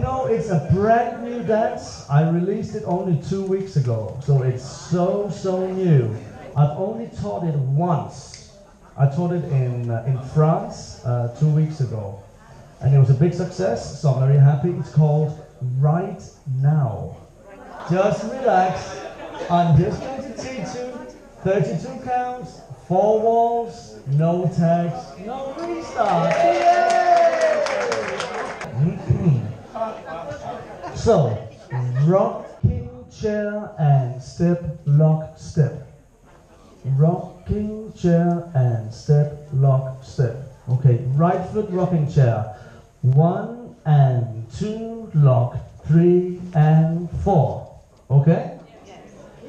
No, it's a brand new dance. I released it only 2 weeks ago, so it's so new. I've only taught it once. I taught it in France 2 weeks ago, and it was a big success, so I'm very happy. It's called Right Now. Just relax. I'm just going to teach you 32 counts, 4 walls, no tags, no restart. So, rocking chair and step, lock, step. Rocking chair and step, lock, step. Okay, right foot rocking chair. 1 and 2, lock, 3 and 4. Okay?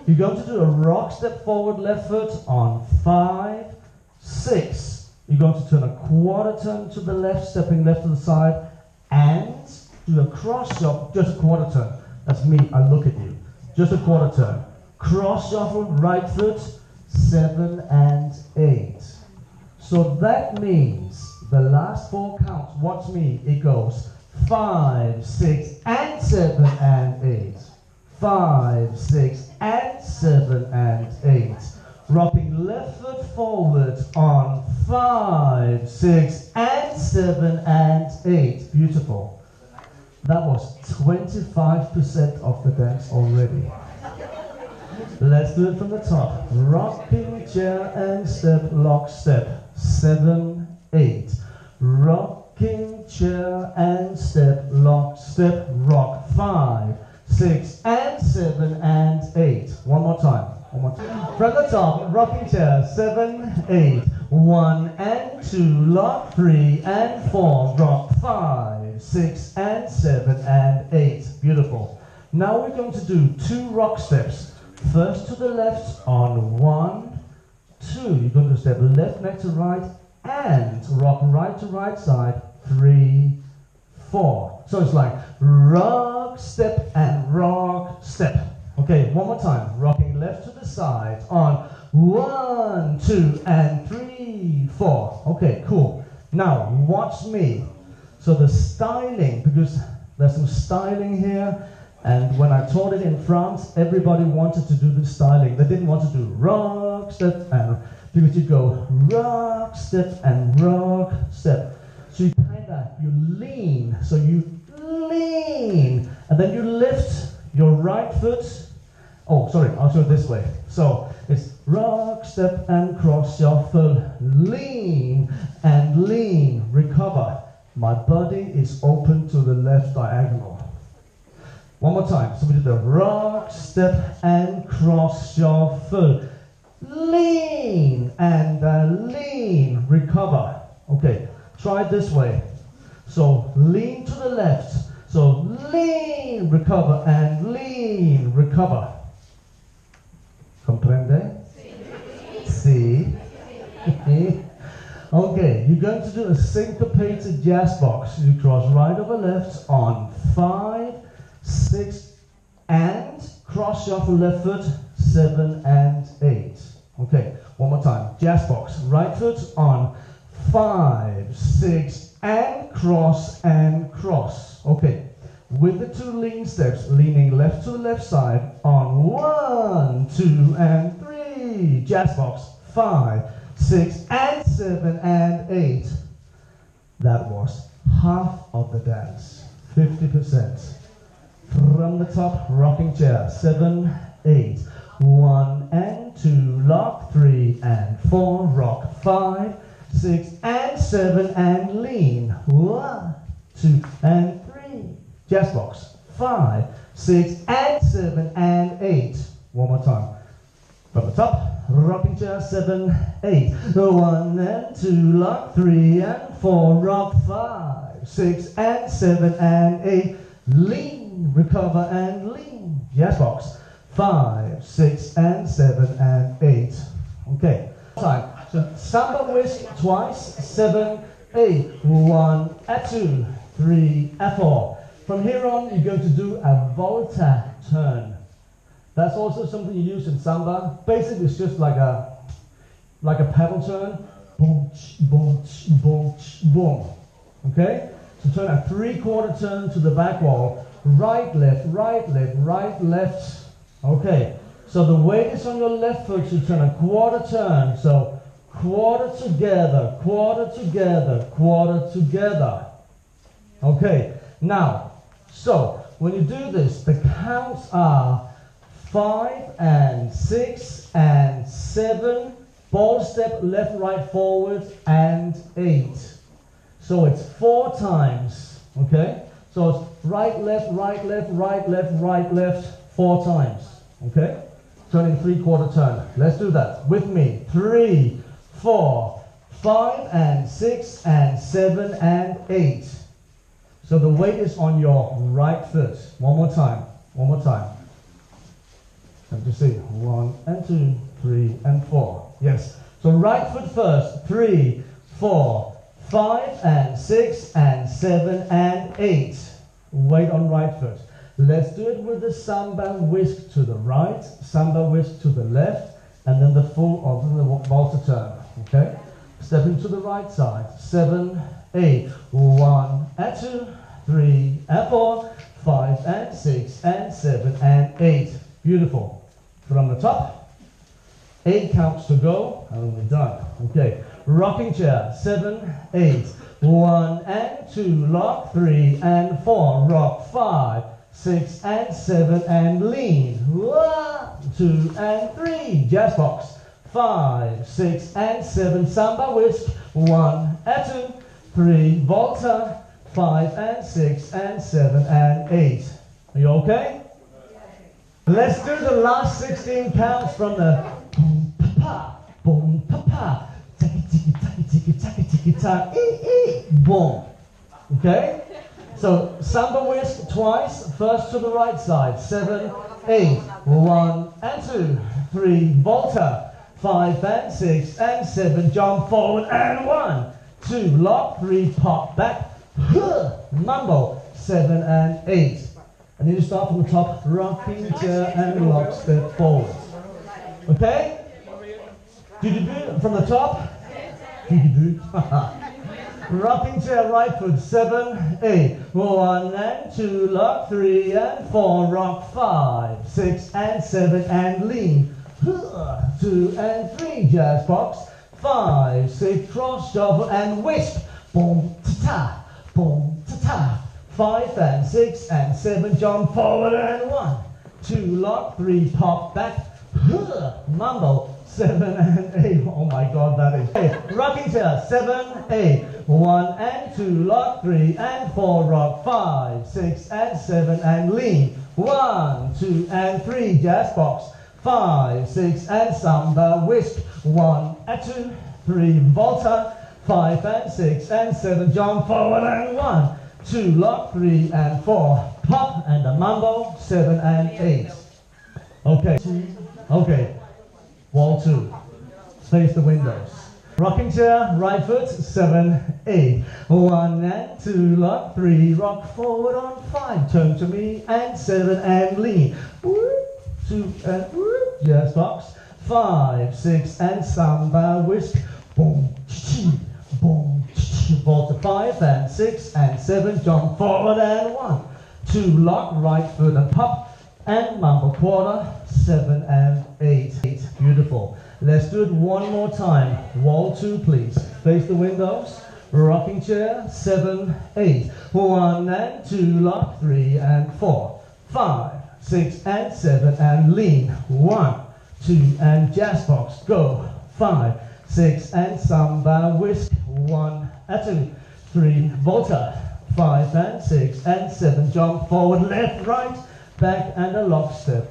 You're going to do a rock step forward left foot on 5, 6. You're going to turn a quarter turn to the left, stepping left to the side, and do a cross shuffle, just a quarter turn. That's me, I look at you. Just a quarter turn. Cross shuffle, right foot, 7 and 8. So that means the last 4 counts, watch me, it goes 5, 6 and 7 and 8. 5, 6 and 7 and 8. Rocking left foot forward on 5, 6 and 7 and 8. Beautiful. That was 25% of the dance already. Let's do it from the top. Rocking chair and step, lock, step. 7, 8. Rocking chair and step, lock, step, rock. 5, 6 and 7 and 8. One more time. One more time. From the top, rocking chair, 7, 8. 1 and 2, lock, 3 and 4, rock. 5, 6 and 7 and 8. Beautiful. Now we're going to do 2 rock steps. First to the left on 1, 2. You're going to step left next to right and rock right to right side, 3, 4. So it's like rock, step and rock, step. Okay, one more time. Rocking left to the side on 1, 2 and 3, 4. Okay, cool. Now watch me. So the styling, because there's some styling here, and when I taught it in France, everybody wanted to do the styling. They didn't want to do rock, step, and because you go rock, step, and rock, step. So you you lean, so you lean, and then you lift your right foot. Oh, sorry, I'll show it this way. So it's rock, step, and cross shuffle, lean, and lean, recover. My body is open to the left diagonal. One more time. So we do the rock, step, and cross shuffle. Lean, and lean, recover. Okay, try it this way. So lean to the left. So lean, recover, and lean, recover. Comprende? Si. Okay, you're going to do a syncopated jazz box. You cross right over left on 5, 6, and cross shuffle left foot, 7 and 8. Okay, one more time. Jazz box. Right foot on 5, 6, and cross and cross. Okay, with the 2 lean steps, leaning left to the left side on 1, 2, and 3. Jazz box. 5, 6, and 7 and 8. That was half of the dance. 50%. From the top, rocking chair, 7, 8. 1 and 2, lock, 3 and 4, rock, 5, 6 and 7 and lean. 1, 2 and 3. Jazz box. 5, 6 and 7 and 8. One more time. From the top, rocking chair, 7, 8. 1 and 2, lock, 3 and 4, rock, 5, 6 and 7 and 8. Lean, recover and lean. Jazz box. 5, 6 and 7 and 8. Okay. Time. So samba whisk twice. 7, 8. 1 and 2, 3 and 4. From here on, you're going to do a volta turn. That's also something you use in samba. Basically, it's just like a pedal turn. Boom, boom, boom, boom. Okay? So turn a 3/4 turn to the back wall. Right, left, right, left, right, left. Okay. So the weight is on your left foot to turn a 1/4 turn. So quarter together, quarter together, quarter together. Okay. Now, so when you do this, the counts are 5 and 6 and 7. Ball step, left, right, forward, and 8. So it's 4 times, okay? So it's right, left, right, left, right, left, right, left, 4 times, okay? Turning 3/4 turn. Let's do that with me. 3, 4, 5, and 6, and 7, and 8. So the weight is on your right foot. One more time, one more time. Let me see, 1 and 2, 3 and 4. Yes. So right foot first. 3, 4, 5 and 6 and 7 and 8. Weight on right foot. Let's do it with the samba whisk to the right, samba whisk to the left, and then the full of the volta turn. Okay. Stepping to the right side. 7, 8. 1 and 2, 3 and 4, 5 and 6 and 7 and 8. Beautiful. From the top. 8 counts to go, and we're done. Okay, rocking chair, 7, 8, 1 and 2, lock, 3 and 4, rock, 5, 6 and 7 and lean, 1, 2 and 3, jazz box, 5, 6 and 7, samba whisk, 1 and 2, 3, volta, 5 and 6 and 7 and 8. Are you okay? Let's do the last 16 counts from the boom, pa-pa, tiki-taka, boom. Okay? So, samba whisk twice, first to the right side. 7, 8, 1 and 2, 3, volta, 5 and 6 and 7, jump forward and 1, 2, lock, 3, pop back, mambo, 7 and 8. I need to start from the top, rocking chair and lock, step forward. Okay? Do from the top. Rocking chair, right foot, 7, 8. 1 and 2, lock, 3 and 4, rock, 5, 6 and 7 and lean. 2 and 3, jazz box. 5, 6, cross shuffle and whisk. Boom, ta-ta, boom, ta-ta. 5 and 6 and 7, jump forward and 1, 2, lock, 3, pop back, mambo, 7 and 8. Oh my God, that is. Okay. Rocking chair, 7, 8, 1 and 2, lock, 3 and 4, rock, 5, 6 and 7 and lean, 1, 2 and 3, jazz box, 5, 6 and samba whisk, 1 and 2, 3, volta, 5 and 6 and 7, jump forward and 1, 2, lock, 3 and 4, pop, and a mambo, 7 and 8. Okay, okay, wall 2, face the windows. Rocking chair, right foot, 7, 8, 1 and 2, lock, 3, rock forward on 5, turn to me, and 7 and lean, 2 and jazz box, 5, 6 and samba whisk, boom, boom, volta, 5 and 6 and 7, jump forward and 1, 2, lock, right foot and pop, and mambo quarter, 7 and 8. Beautiful. Let's do it one more time. Wall 2, please. Face the windows. Rocking chair, 7, 8. 1 and 2, lock, 3 and 4. 5, 6 and 7 and lean. 1, 2 and jazz box. Go. 5, 6 and samba whisk. 1 and 2, 3, volta. 5 and 6 and 7, jump forward, left, right, back, and a lock step.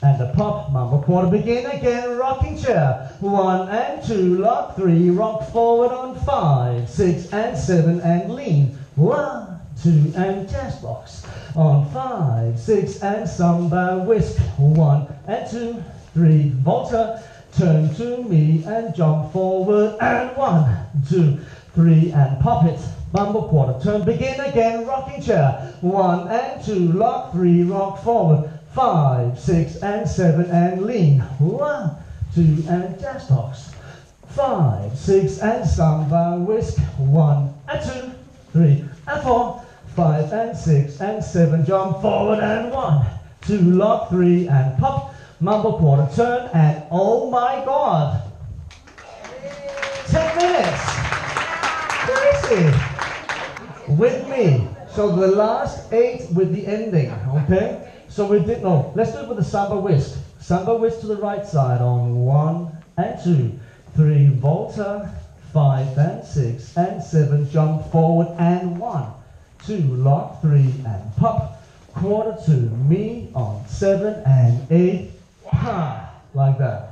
And a pop, mambo quarter, begin again, rocking chair. 1 and 2, lock, 3, rock forward on 5, 6 and 7 and lean. 1, 2 and jazz box. On 5, 6 and samba whisk. 1 and 2, 3, volta. Turn to me and jump forward and 1, 2, 3 and pop it. Mambo quarter, turn, begin again, rocking chair. 1 and 2, lock, 3, rock forward. 5, 6 and 7 and lean. 1, 2 and jazz box. 5, 6 and samba whisk. 1 and 2, 3 and 4. 5 and 6 and 7, jump forward and 1, 2, lock, 3 and pop, mambo quarter turn, and oh my god, 10 minutes, crazy, with me. So the last 8 with the ending, okay? So we did, no, let's do it with the samba whisk. Samba whisk to the right side on 1 and 2, 3, volta, 5 and 6 and 7, jump forward and 1, 2, lock, 3 and pop, quarter to me on 7 and 8, ha, like that.